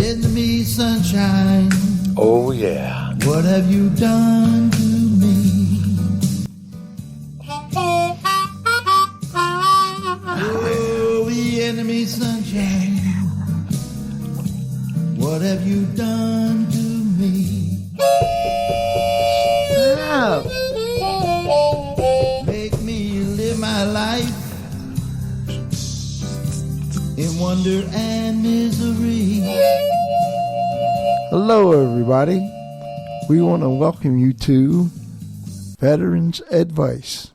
Vietnamese sunshine. Oh, yeah. What have you done to me? Oh, Vietnamese sunshine. What have you done to me? Wow. Make me live my life in wonder and misery. Hello, everybody. We want to welcome you to Veterans Advice.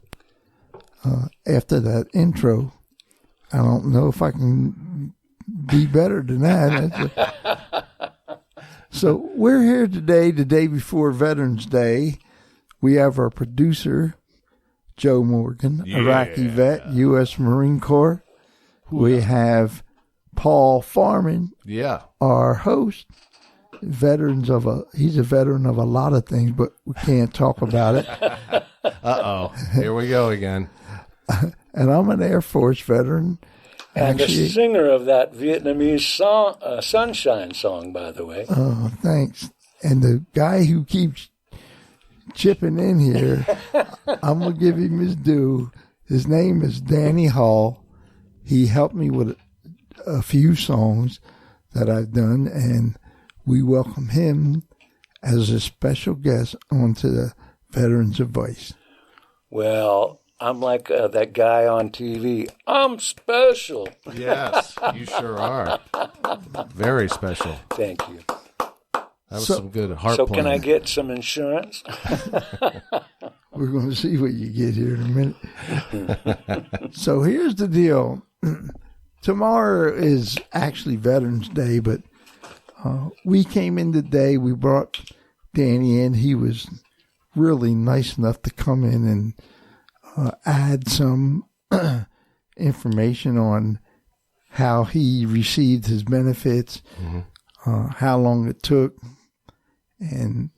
After that intro, I don't know if I can be better than that. So we're here today, the day before Veterans Day. We have our producer, Joe Morgan, Iraqi vet, U.S. Marine Corps. We have Paul Farman, our host. He's a veteran of a lot of things, but we can't talk about it. Uh-oh. Here we go again. And I'm an Air Force veteran. And the singer of that Vietnamese song, Sunshine song, by the way. Oh, thanks. And the guy who keeps chipping in here, I'm going to give him his due. His name is Danny Hall. He helped me with a few songs that I've done, and we welcome him as a special guest onto the Veterans Advice. Well, I'm like that guy on TV. I'm special. Yes, you sure are. Very special. Thank you. That was some good heart So playing. can I get some insurance? We're going to see what you get here in a minute. So here's the deal. Tomorrow is actually Veterans Day, but we came in today. We brought Danny in. He was really nice enough to come in and add some information on how he received his benefits, how long it took, and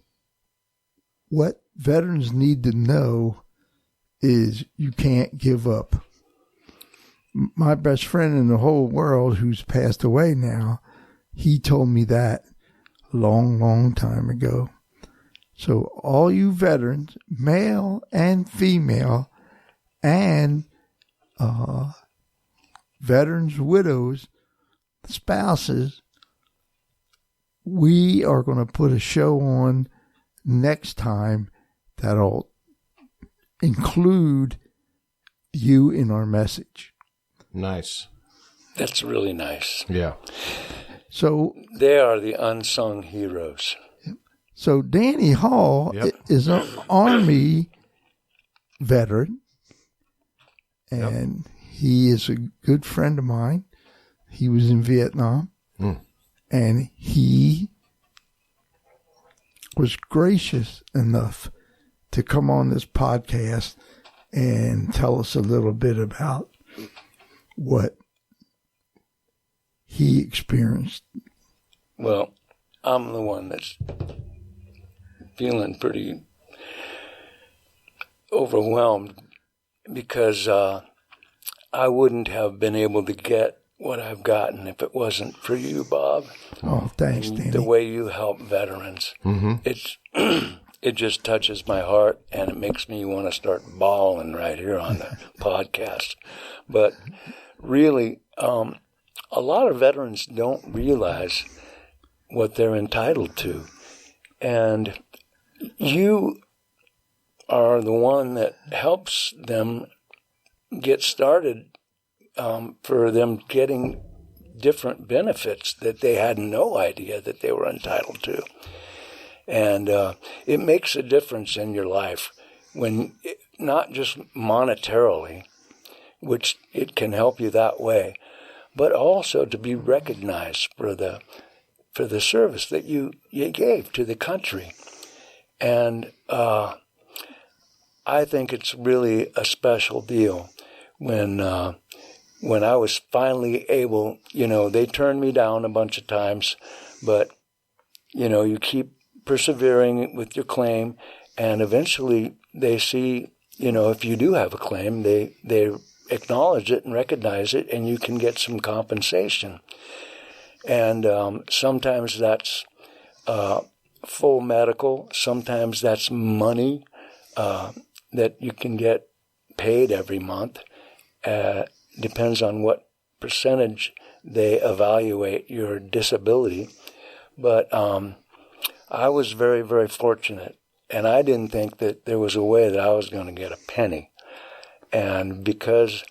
what veterans need to know is you can't give up. My best friend in the whole world, who's passed away now, he told me that a long, long time ago. So all you veterans, male and female, and veterans, widows, spouses, we are going to put a show on next time that'll include you in our message. Nice. That's really nice. Yeah. So They are the unsung heroes. So Danny Hall is an Army veteran, and he is a good friend of mine. He was in Vietnam, and he was gracious enough to come on this podcast and tell us a little bit about what he experienced. Well, I'm the one that's feeling pretty overwhelmed because I wouldn't have been able to get what I've gotten if it wasn't for you, Bob. Oh, thanks, and Danny. the way you help veterans. It's it just touches my heart, and it makes me want to start bawling right here on the podcast. But really, a lot of veterans don't realize what they're entitled to. And you are the one that helps them get started for them getting different benefits that they had no idea that they were entitled to. And it makes a difference in your life when, not just monetarily, which it can help you that way, but also to be recognized for the service that you gave to the country. And I think it's really a special deal when I was finally able, they turned me down a bunch of times, but, you keep persevering with your claim, and eventually they see, if you do have a claim, they acknowledge it and recognize it, and you can get some compensation. And sometimes that's full medical. Sometimes that's money that you can get paid every month. Depends on what percentage they evaluate your disability. But I was very, very fortunate. And I didn't think that there was a way that I was going to get a penny. And because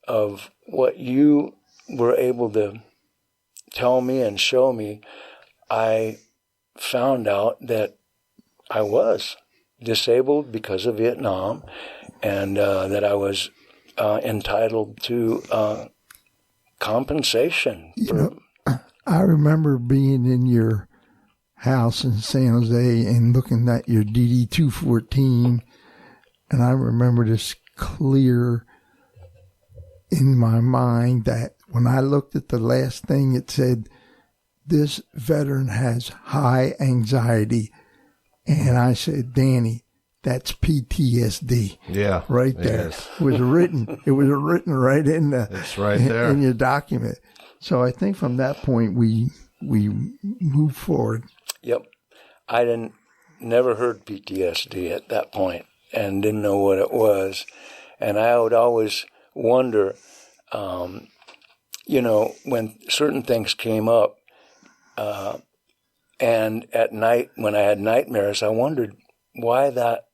of what you were able to tell me and show me, I found out that I was disabled because of Vietnam, and that I was entitled to compensation. I remember being in your house in San Jose and looking at your DD-214, and I remember this clear in my mind that when I looked at the last thing, it said, "This veteran has high anxiety." And I said, "Danny, that's PTSD." Yeah. Right there. It was written. It was written right in the. It's right there in your document. So I think from that point we moved forward. Yep. I never heard PTSD at that point and didn't know what it was. And I would always wonder, when certain things came up, and at night when I had nightmares, I wondered why that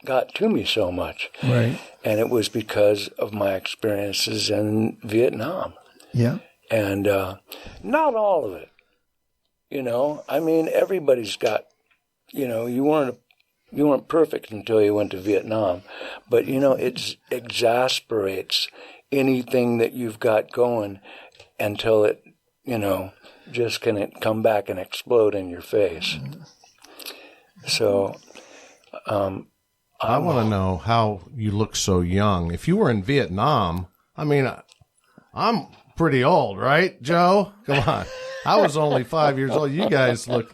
got to me so much. Right. And it was because of my experiences in Vietnam. Yeah. And not all of it. I mean, everybody's got, you weren't perfect until you went to Vietnam, but it exasperates anything that you've got going until it, just can come back and explode in your face. So, I want to know how you look so young. If you were in Vietnam, I mean, I'm pretty old, right, Joe? Come on. I was only 5 years old. You guys look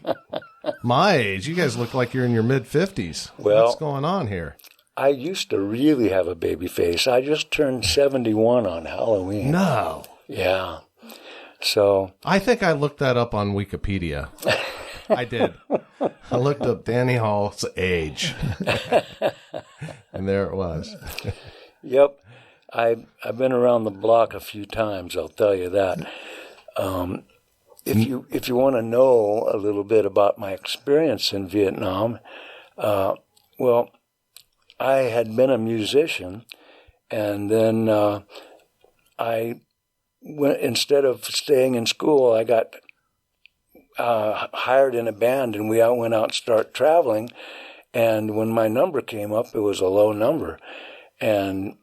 my age. You guys look like you're in your mid-50s. Well, what's going on here? I used to really have a baby face. I just turned 71 on Halloween. No. Yeah. So I think I looked that up on Wikipedia. I did. I looked up Danny Hall's age. And there it was. Yep. I've been around the block a few times, I'll tell you that. If you want to know a little bit about my experience in Vietnam, well, I had been a musician, and then I went, instead of staying in school, I got hired in a band, and we went out and started traveling. And when my number came up, it was a low number, and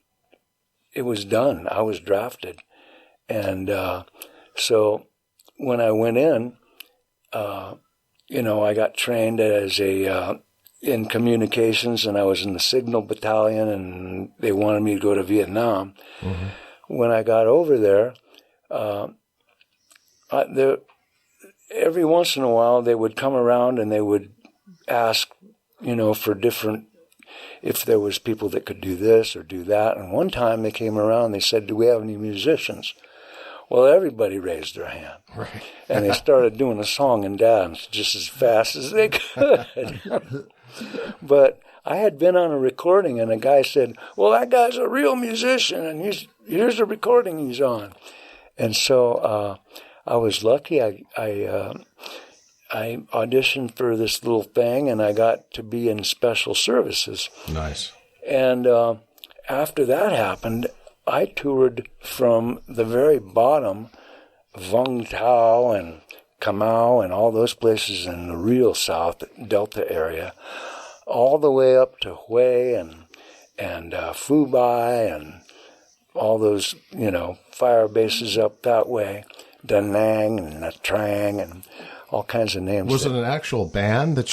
it was done. I was drafted, and so when I went in, I got trained as in communications, and I was in the signal battalion, and they wanted me to go to Vietnam. Mm-hmm. When I got over there, every once in a while they would come around and they would ask, for different, if there was people that could do this or do that. And one time they came around and they said, "Do we have any musicians?" Well, everybody raised their hand. Right. And they started doing a song and dance just as fast as they could. But I had been on a recording, and a guy said, "Well, that guy's a real musician, and here's the recording he's on." And so I was lucky. I auditioned for this little thing, and I got to be in special services. Nice. And after that happened, I toured from the very bottom, Vung Tau and Kamau and all those places in the real South Delta area, all the way up to Hue and Phu Bai and all those, fire bases up that way, Da Nang and Nha Trang and all kinds of names. Was it an actual band that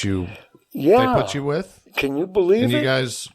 they put you with? Can you believe it? And you guys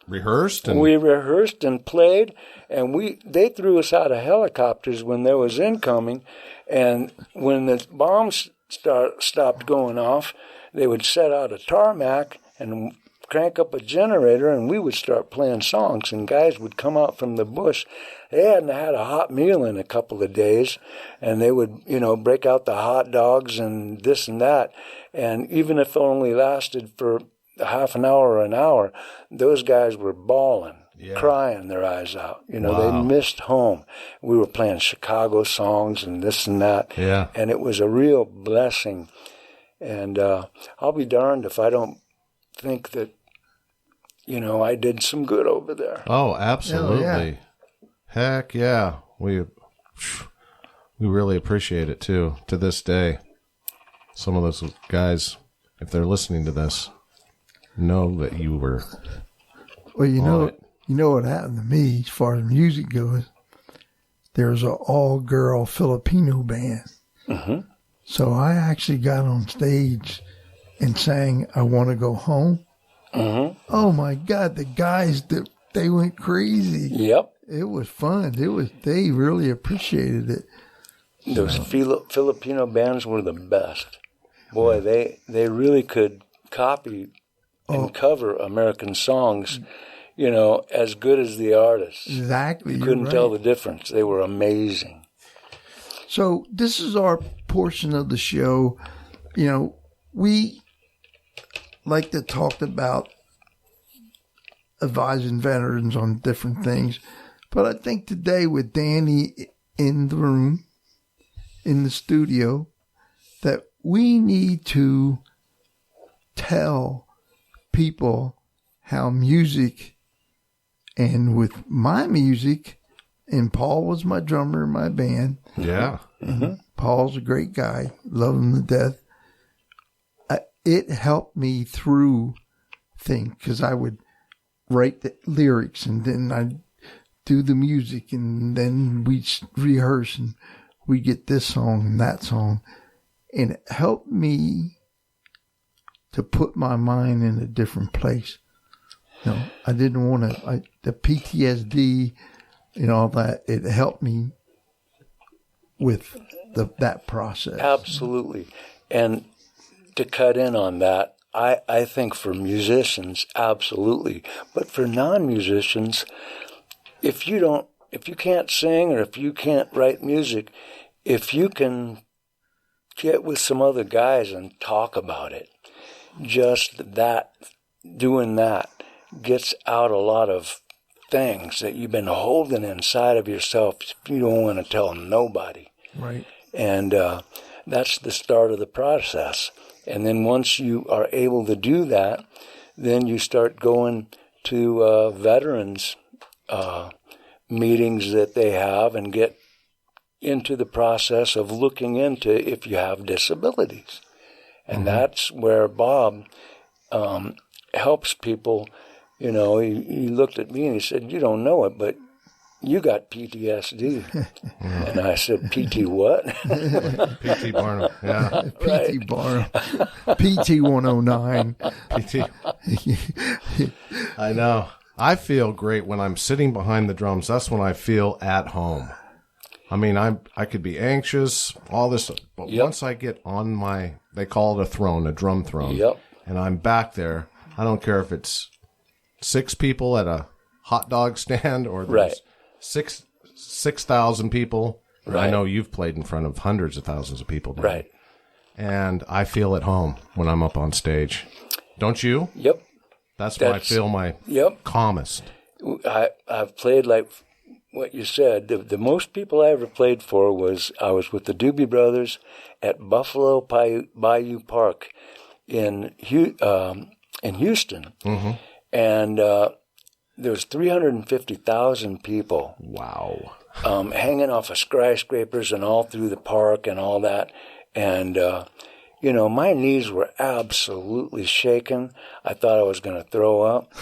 rehearsed? And we rehearsed and played, and they threw us out of helicopters when there was incoming, and when the bombs stopped going off, they would set out a tarmac and crank up a generator and we would start playing songs, and guys would come out from the bush. They hadn't had a hot meal in a couple of days, and they would, break out the hot dogs and this and that. And even if it only lasted for half an hour or an hour, those guys were bawling, crying their eyes out. Wow. They missed home. We were playing Chicago songs and this and that. Yeah. And it was a real blessing. And I'll be darned if I don't think that, I did some good over there. Oh, absolutely. Yeah. Heck yeah. We really appreciate it too, to this day. Some of those guys, if they're listening to this, know that you were. Well, you know what happened to me as far as music goes. There's an all-girl Filipino band. Mm-hmm. So I actually got on stage and sang "I Want to Go Home." Mm-hmm. Oh my God, the guys they went crazy. Yep. It was fun. They really appreciated it. Those Filipino bands were the best. Boy, they really could copy and cover American songs, as good as the artists. Exactly. You couldn't tell the difference. They were amazing. So this is our portion of the show. We like to talk about advising veterans on different things. But I think today with Danny in the room, in the studio, that we need to tell people how music, and with my music, and Paul was my drummer in my band. Yeah. Mm-hmm. Paul's a great guy. Love him to death. It helped me through things because I would write the lyrics and then I'd do the music and then we'd rehearse and we get this song and that song. And it helped me to put my mind in a different place. I didn't want to, the PTSD and all that, it helped me with that process. Absolutely. And to cut in on that, I think for musicians, absolutely. But for non-musicians, if you can't sing or if you can't write music, if you can get with some other guys and talk about it, just that, doing that gets out a lot of things that you've been holding inside of yourself. You don't want to tell nobody. Right. And that's the start of the process. And then once you are able to do that, then you start going to veterans meetings that they have and get into the process of looking into if you have disabilities. And that's where Bob helps people. He looked at me and he said, "You don't know it, but you got PTSD." And I said, "PT what?" PT Barnum, yeah. PT Barnum. PT 109. PT. I know. I feel great when I'm sitting behind the drums. That's when I feel at home. I mean, I could be anxious, all this, but once I get on they call it a throne, a drum throne, and I'm back there, I don't care if it's 6 people at a hot dog stand or there's 6,000 people. Right. I know you've played in front of hundreds of thousands of people. Right. And I feel at home when I'm up on stage. Don't you? Yep. That's when I feel my calmest. I've played like what you said. The most people I ever played for I was with the Doobie Brothers at Buffalo Bayou Park in Houston. Mm-hmm. And there was 350,000 people. Wow. Hanging off of skyscrapers and all through the park and all that. And, my knees were absolutely shaking. I thought I was going to throw up.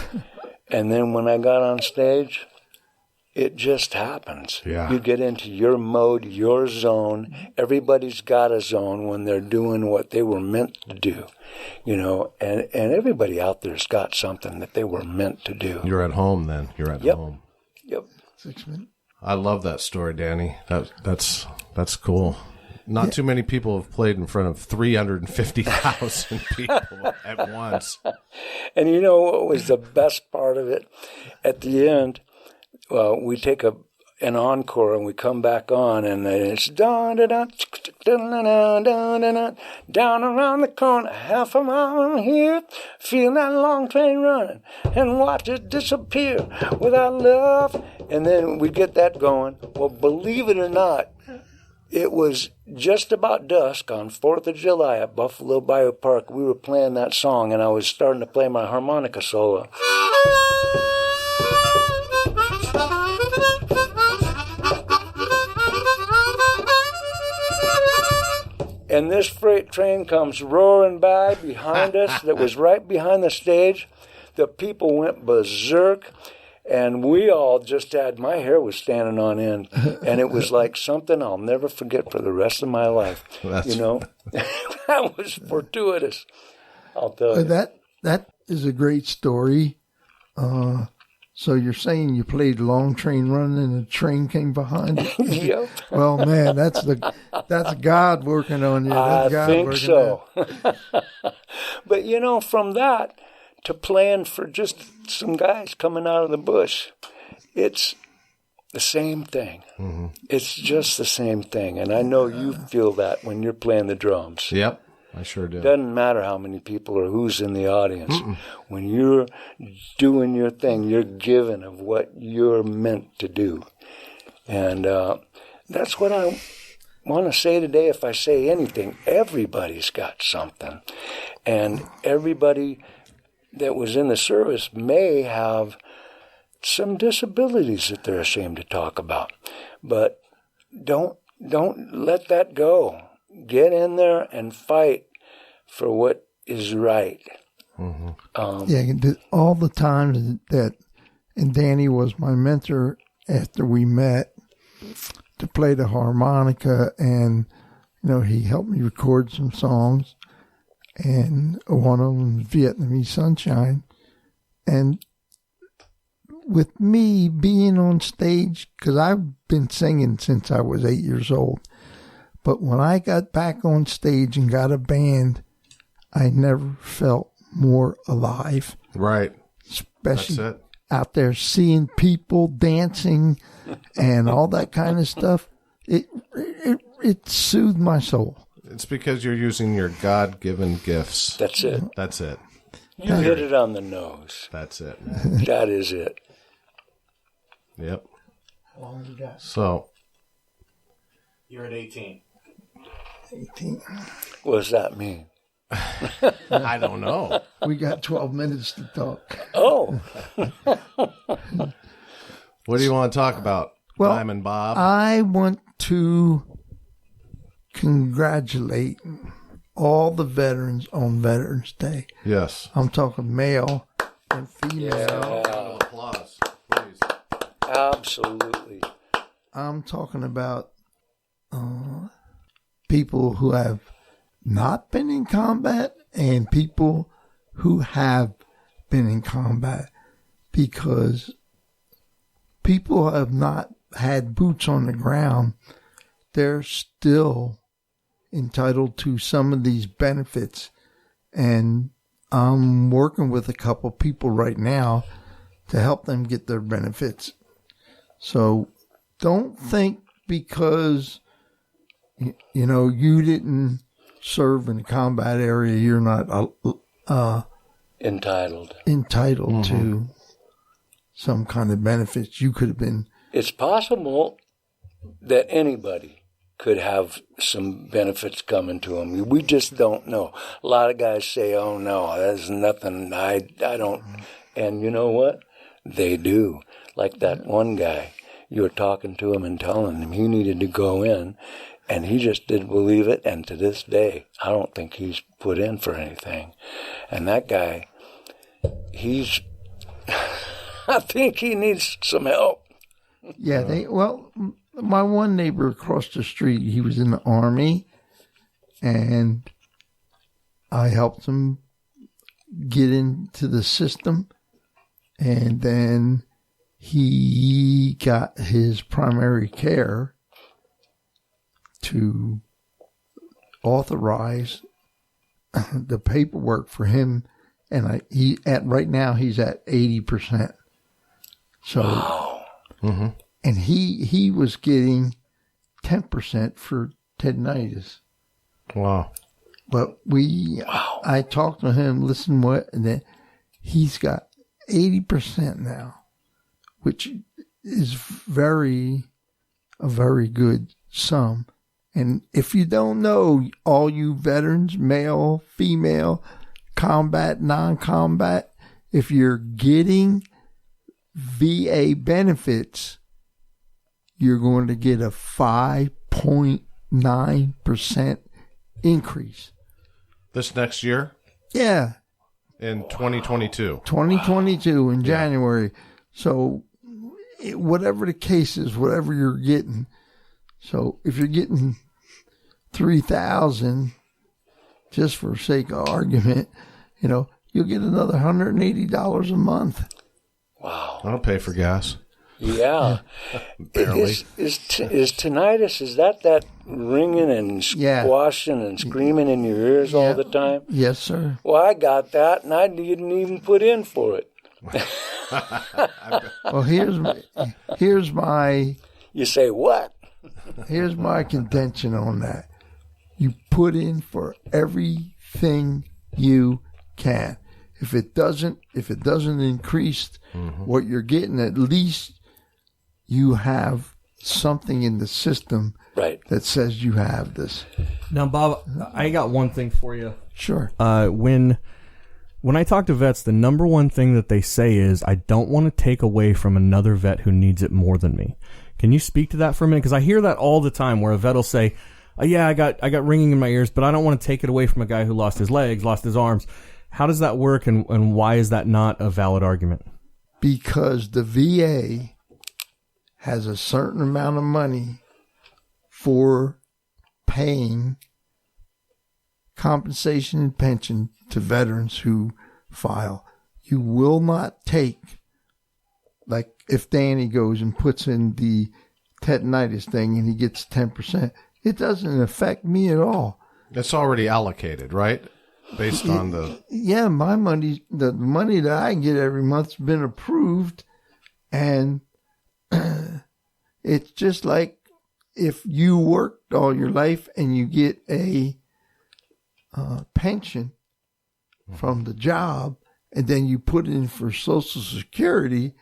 And then when I got on stage, it just happens. Yeah. You get into your mode, your zone. Everybody's got a zone when they're doing what they were meant to do, and everybody out there's got something that they were meant to do. You're at home then. You're at home. Yep. 6 minutes. I love that story, Danny. That's cool. Not too many people have played in front of 350,000 people at once. And you know what was the best part of it? At the end, we take an encore and we come back on, and it's down around the corner, half a mile here, feel that long train running, and watch it disappear without love. And then we get that going. Well, believe it or not, it was just about dusk on 4th of July at Buffalo Bayou Park. We were playing that song, and I was starting to play my harmonica solo. And this freight train comes roaring by behind us that was right behind the stage. The people went berserk, and we all just had, my hair was standing on end. And it was like something I'll never forget for the rest of my life. You know, that was fortuitous, I'll tell you. That is a great story. So you're saying you played Long Train Running and a train came behind it? Yep. Well, man, that's God working on you. That's God I think working so. But, you know, from that to playing for just some guys coming out of the bush, it's the same thing. Mm-hmm. It's just the same thing. And I know you feel that when you're playing the drums. Yep. I sure do. Doesn't matter how many people or who's in the audience. Mm-mm. When you're doing your thing, you're giving of what you're meant to do. And that's what I want to say today. If I say anything, everybody's got something. And everybody that was in the service may have some disabilities that they're ashamed to talk about. But don't let that go. Get in there and fight for what is right. Mm-hmm. All the times that, and Danny was my mentor after we met to play the harmonica, and you know, he helped me record some songs, and one of them was Vietnamese Sunshine. And with me being on stage, because I've been singing since I was 8 years old, but when I got back on stage and got a band, I never felt more alive. Right. Especially out there seeing people dancing and all that kind of stuff. It soothed my soul. It's because you're using your God-given gifts. That's it. That's it. You hit it on the nose. That's it, man. That is it. Yep. How long you got? So. You're at 18. 18. What does that mean? I don't know. We got 12 minutes to talk. Oh. What do you want to talk about, Diamond Bob? I want to congratulate all the veterans on Veterans Day. Yes. I'm talking male and female. Yeah. Applause, please. Absolutely. I'm talking about people who have not been in combat and people who have been in combat, because people have not had boots on the ground. They're still entitled to some of these benefits. And I'm working with a couple people right now to help them get their benefits. So don't think because, you know, you didn't serve in a combat area, you're not entitled mm-hmm. to some kind of benefits. You could have been. It's possible that anybody could have some benefits coming to them. We just don't know. A lot of guys say, oh, no, there's nothing. I don't. And you know what? They do. Like that one guy, you were talking to him and telling him he needed to go in, and he just didn't believe it. And to this day, I don't think he's put in for anything. And that guy, I think he needs some help. Yeah, my one neighbor across the street, he was in the Army, and I helped him get into the system, and then he got his primary care to authorize the paperwork for him, and right now he's at 80%. So, Wow. and he was getting 10% for tendinitis. Wow. But I talked to him, listen what, and then he's got 80% now, which is a very good sum. And if you don't know, all you veterans, male, female, combat, non-combat, if you're getting VA benefits, you're going to get a 5.9% increase. This next year? Yeah. In 2022. 2022 in January. So whatever the case is, whatever you're getting. So if you're getting 3,000, just for sake of argument, you'll get another $180 a month. Wow. I'll pay for gas. Yeah. Barely. Is tinnitus, is that ringing and squashing and screaming in your ears all the time? Yes, sir. Well, I got that, and I didn't even put in for it. Well, here's my... You say what? Here's my contention on that. You put in for everything you can. If it doesn't increase what you're getting, at least you have something in the system that says you have this. Now, Bob, I got one thing for you. Sure. When I talk to vets, the number one thing that they say is, I don't want to take away from another vet who needs it more than me. Can you speak to that for a minute? Because I hear that all the time where a vet will say, yeah, I got ringing in my ears, but I don't want to take it away from a guy who lost his legs, lost his arms. How does that work, and why is that not a valid argument? Because the VA has a certain amount of money for paying compensation and pension to veterans who file. You will not take, like if Danny goes and puts in the tendinitis thing and he gets 10%, it doesn't affect me at all. It's already allocated, right? Based on the... Yeah, my money, the money that I get every month's been approved, and it's just like if you worked all your life and you get a pension from the job, and then you put in for Social Security,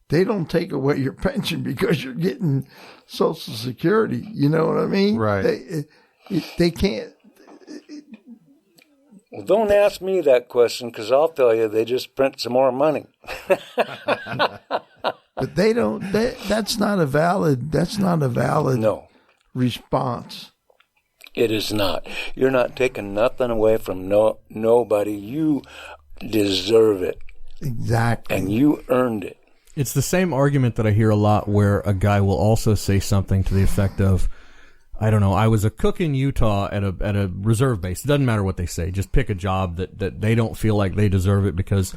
they don't take away your pension because you're getting Social Security. You know what I mean? Right. They can't. Well, don't ask me that question, because I'll tell you they just print some more money. But they don't. That's not a valid. No response. It is not. You're not taking nothing away from nobody. You deserve it. Exactly. And you earned it. It's the same argument that I hear a lot where a guy will also say something to the effect of, I don't know, I was a cook in Utah at a reserve base. It doesn't matter what they say. Just pick a job that they don't feel like they deserve it because,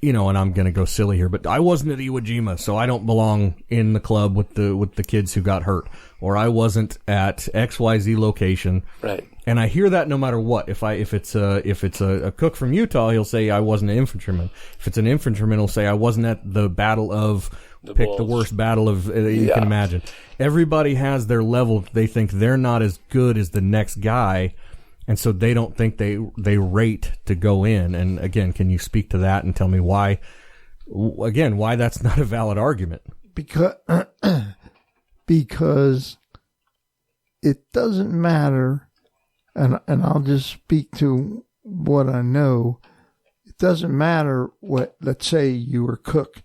and I'm going to go silly here, but I wasn't at Iwo Jima, so I don't belong in the club with the kids who got hurt. Or I wasn't at XYZ location. Right. And I hear that no matter what. If it's a cook from Utah, he'll say I wasn't an infantryman. If it's an infantryman, he'll say I wasn't at the battle of the worst battle of you can imagine. Everybody has their level. They think they're not as good as the next guy, and so they don't think they rate to go in. And again, can you speak to that and tell me why that's not a valid argument? Because it doesn't matter. And I'll just speak to what I know. It doesn't matter what, let's say you were a cook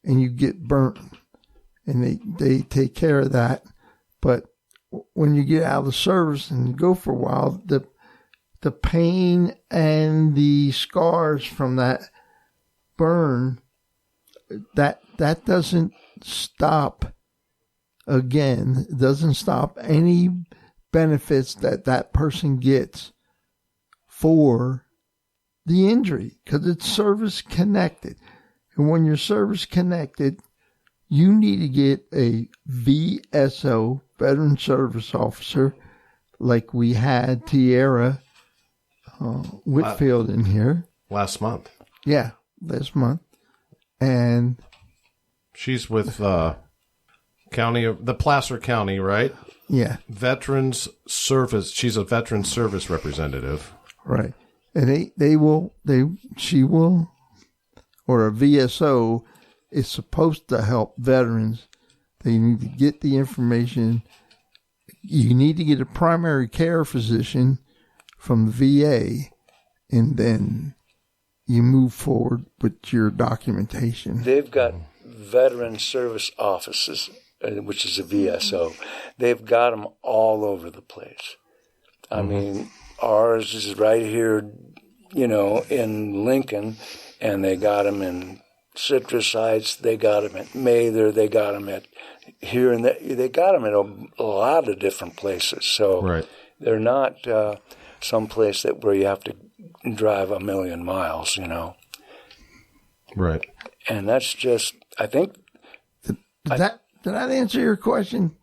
and you get burnt and they take care of that. But when you get out of the service and you go for a while, the pain and the scars from that burn, that doesn't stop again. It doesn't stop any benefits that person gets for the injury, because it's service connected. And when you're service connected, you need to get a VSO, Veteran Service Officer, like we had Tierra Whitfield in here. Last month. Yeah, this month. And she's with the Placer County, right? Yeah. Veterans Service. She's a Veterans Service representative. Right. And she will, or a VSO is supposed to help veterans. They need to get the information. You need to get a primary care physician from the VA, and then you move forward with your documentation. They've got veteran service offices, which is a VSO. They've got them all over the place. I mean, ours is right here, in Lincoln, and they got them in Citrus Heights. They got them at Mather. They got them at here and there. They got them in a lot of different places. So they're not some place where you have to drive 1,000,000 miles, Right. And that's just, I think. Did that answer your question?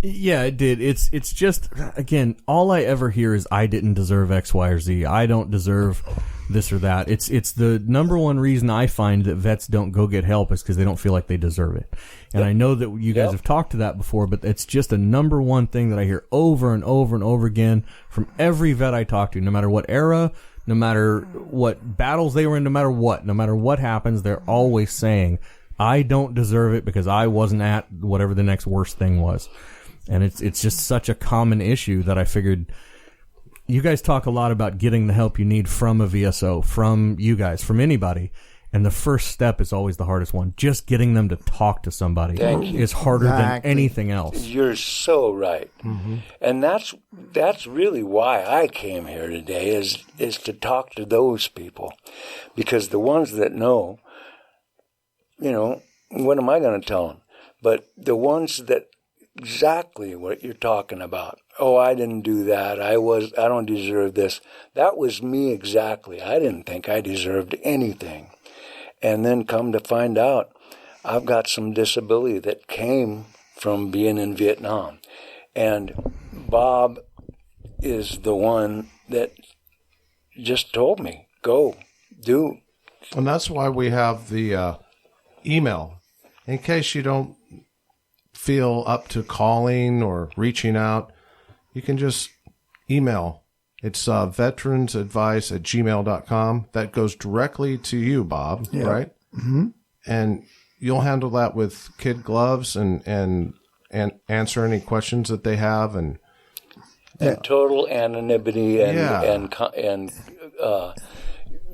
Yeah, it did. It's just, again, all I ever hear is I didn't deserve X, Y, or Z. I don't deserve this or that. It's the number one reason I find that vets don't go get help is because they don't feel like they deserve it. And I know that you guys have talked to that before, but it's just a number one thing that I hear over and over and over again from every vet I talk to, no matter what era, no matter what battles they were in, no matter what happens, they're always saying, I don't deserve it because I wasn't at whatever the next worst thing was. And it's just such a common issue that I figured you guys talk a lot about getting the help you need from a VSO, from you guys, from anybody. And the first step is always the hardest one. Just getting them to talk to somebody is harder than anything else. You're so right. Mm-hmm. And that's really why I came here today is to talk to those people. Because the ones that know, what am I going to tell them? But the ones that exactly what you're talking about. Oh, I didn't do that. I don't deserve this. That was me exactly. I didn't think I deserved anything. And then come to find out, I've got some disability that came from being in Vietnam. And Bob is the one that just told me, go, do. And that's why we have the email. In case you don't feel up to calling or reaching out, you can just email. It's veteransadvice@gmail.com. That goes directly to you, Bob, right? Mm-hmm. And you'll handle that with kid gloves and answer any questions that they have and total anonymity and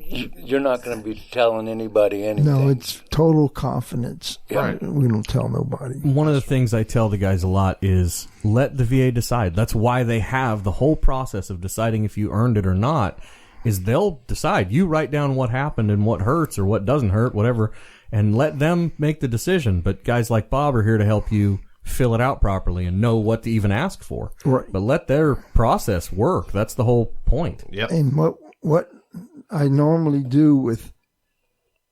you're not going to be telling anybody anything. No, it's total confidence. Right. We don't tell nobody. One of the things I tell the guys a lot is let the VA decide. That's why they have the whole process of deciding if you earned it or not, is they'll decide. You write down what happened and what hurts or what doesn't hurt, whatever, and let them make the decision. But guys like Bob are here to help you fill it out properly and know what to even ask for. Right. But let their process work. That's the whole point. Yep. And what I normally do with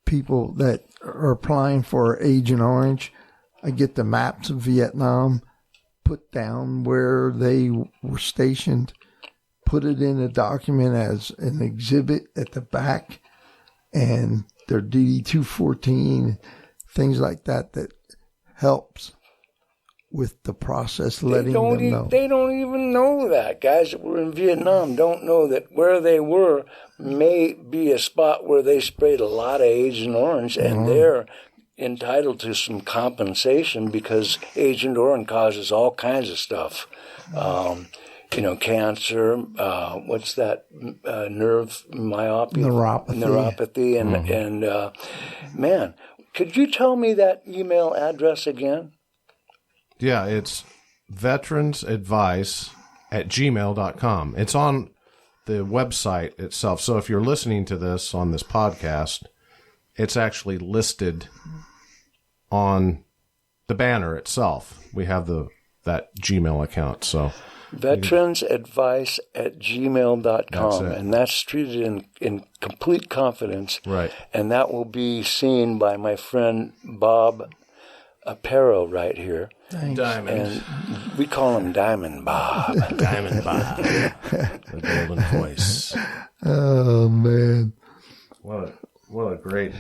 people that are applying for Agent Orange, I get the maps of Vietnam, put down where they were stationed, put it in a document as an exhibit at the back, and their DD-214, things like that helps with the process, letting them know. They don't even know that. Guys that were in Vietnam don't know that where they were may be a spot where they sprayed a lot of Agent Orange, and they're entitled to some compensation because Agent Orange causes all kinds of stuff. Cancer, what's that, nerve neuropathy. And man, could you tell me that email address again? Yeah, it's veteransadvice@gmail.com. It's on the website itself. So if you're listening to this on this podcast, it's actually listed on the banner itself. We have that Gmail account. So veteransadvice@gmail.com, and that's treated in complete confidence. Right. And that will be seen by my friend Bob a Perro right here. Diamond. And we call him Diamond Bob. Diamond Bob. The golden voice. Oh, man. What a great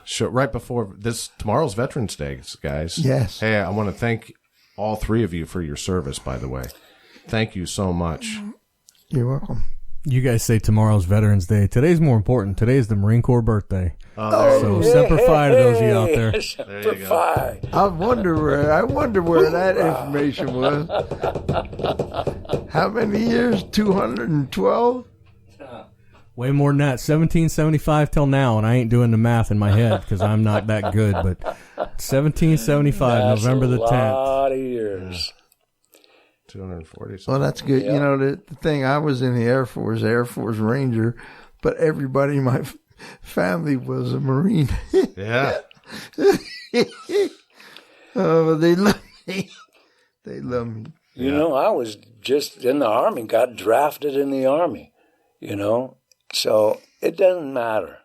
show. Right before tomorrow's Veterans Day, guys. Yes. Hey, I want to thank all three of you for your service, by the way. Thank you so much. You're welcome. You guys say tomorrow's Veterans Day. Today's more important. Today's the Marine Corps birthday. So Semper Fi to those of you out there. Semper Fi. I wonder where that information was. How many years? 212? Way more than that. 1775 till now, and I ain't doing the math in my head because I'm not that good. But 1775, November the 10th. That's a lot of years. 240. Well, that's good. Yeah. You know, the thing, I was in the Air Force Ranger, but everybody in my family was a Marine. Yeah. Oh, they love me. They love me. You know, I was just in the Army, got drafted in the Army, you know. So it doesn't matter.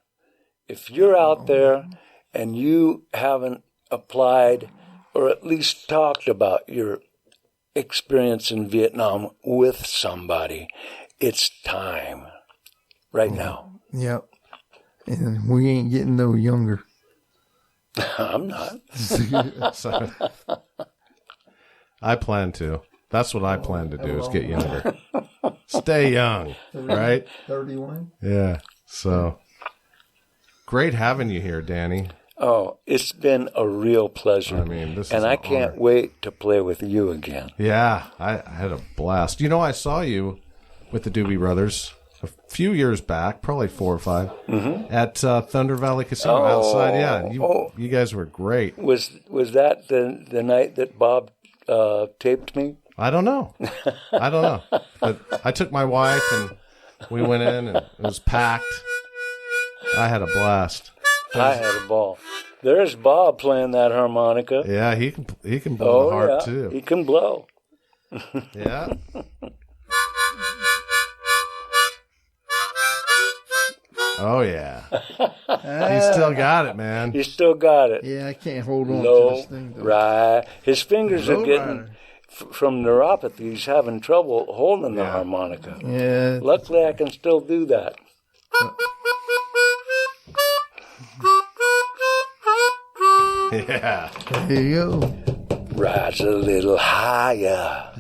If you're out there and you haven't applied or at least talked about your experience in Vietnam with somebody, it's time right now. Yep. And we ain't getting no younger. I'm not. So, I plan to. That's what I plan to do, is get younger. Stay young, right? 31? Yeah. So, great having you here, Danny. Oh, it's been a real pleasure. I mean, this is and an I can't honor. wait to play with you again. Yeah, I had a blast. You know, I saw you with the Doobie Brothers a few years back, probably 4 or 5, at Thunder Valley Casino outside. Yeah, you guys were great. Was that the night that Bob taped me? I don't know. But I took my wife and we went in and it was packed. I had a blast. I had a ball. There's Bob playing that harmonica. Yeah, he can blow the harp too. He can blow. Yeah. Oh yeah. He still got it, man. He still got it. Yeah, I can't hold on to Low, this thing. Though. right. His fingers are Low getting, rider. from neuropathy, he's having trouble holding the harmonica. Yeah. Luckily, I can still do that. Yeah. There you go. Rise a little higher.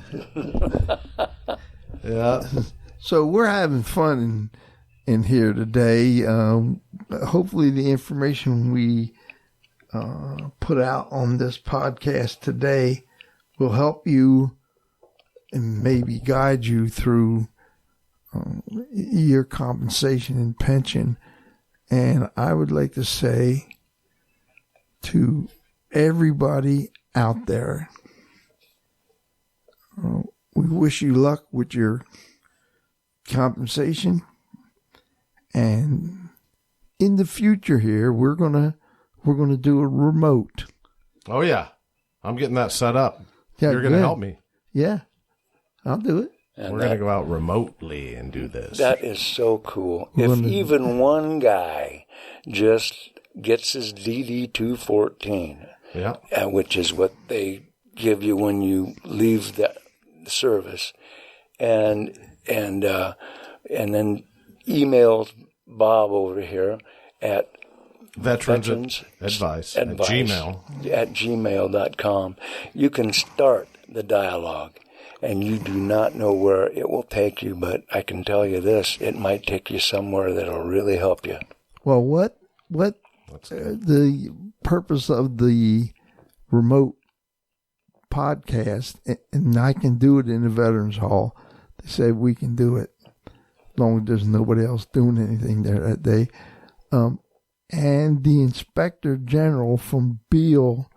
Yeah. So we're having fun in here today. Hopefully the information we put out on this podcast today will help you and maybe guide you through your compensation and pension. And I would like to say to everybody out there, we wish you luck with your compensation. And in the future here, we're gonna do a remote. Oh yeah. I'm getting that set up. Yeah, You're gonna good. help me. Yeah, I'll do it. And We're gonna go out remotely and do this. That is so cool. If even one guy just gets his DD-214, Yeah. which is what they give you when you leave the service, and then email Bob over here at Veterans Advice at Gmail. at gmail.com. You can start the dialogue, and you do not know where it will take you, but I can tell you this, it might take you somewhere that'll really help you. Well, what the purpose of the remote podcast, and I can do it in the Veterans Hall. They say we can do it as long as there's nobody else doing anything there that day. And the Inspector General from Beale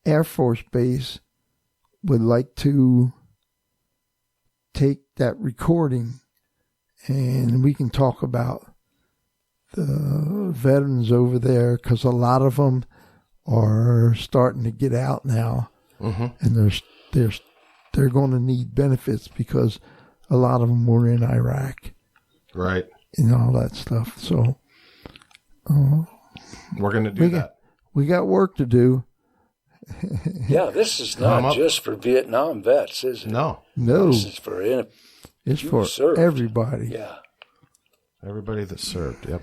Air Force Base would like to take that recording, and we can talk about the veterans over there, because a lot of them are starting to get out now, and they're going to need benefits because a lot of them were in Iraq, Right. and all that stuff. So We're gonna do that. we got work to do, Yeah, this is not just for Vietnam vets, is it? No. This is for it's for served. everybody. Yeah. Everybody that served, yep.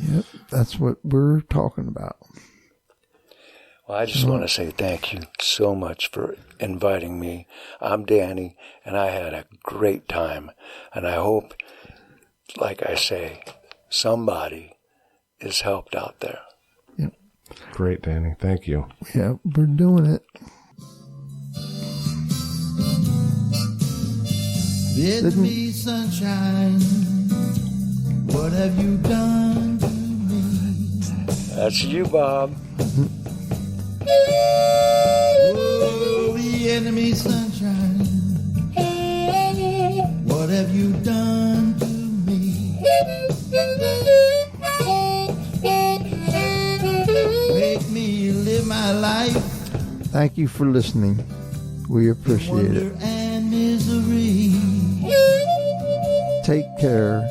Yep, that's what we're talking about. Well, I just want to say thank you so much for inviting me. I'm Danny, and I had a great time. And I hope, like I say, somebody is helped out there. Yep. Great, Danny. Thank you. Yeah, we're doing it. Vietnamese sunshine, what have you done to me? That's you, Bob. Oh, Vietnamese sunshine, what have you done to me? Make me live my life. Thank you for listening. We appreciate it. Wonder and misery. Take care.